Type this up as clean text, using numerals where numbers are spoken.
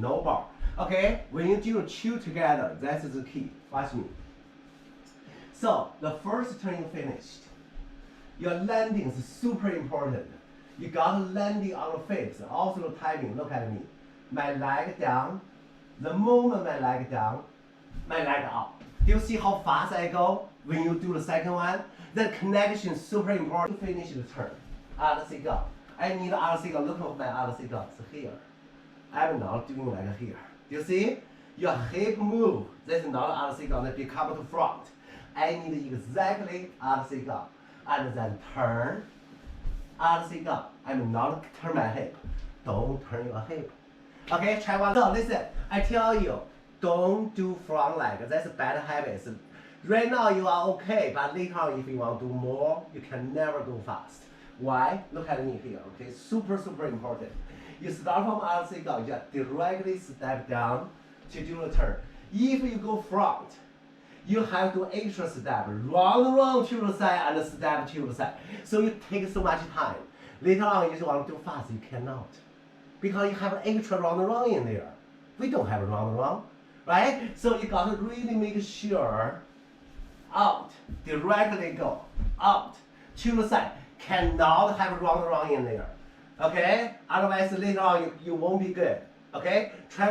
no bar. Okay, when you do two together, that's the key. Watch me. So the first turn you finished. Your landing is super important. You got to landing on the feet. Also the timing. Look at me. My leg down. The moment my leg down, my leg up. Do you see how fast I go when you do the second one? That connection is super important to finish the turn. Other cigar. I need other cigar. Look at my other cigar. It's here. I'm not doing like here. Do you see? Your hip move. This is not other cigar. That become to front. I need exactly other cigar. And then turn. Other cigar. I'm not turn my hip. Don't turn your hip. Okay, try one. So listen, I tell you, don't do front leg. That's a bad habit. Right now you are okay, but later on if you want to do more, you can never go fast. Why? Look at me here, okay? Super important. You start from other cigar, you just directly step down to do the turn. If you go front, you have to extra step, round to the side and step to the side. So you take so much time. Later on if you want to do fast, you cannot. Because you have an extra round in there. We don't have a round, right? So you got to really make sure out, directly go, out, to the side. Cannot have a round in there, okay? Otherwise later on you won't be good, okay? Try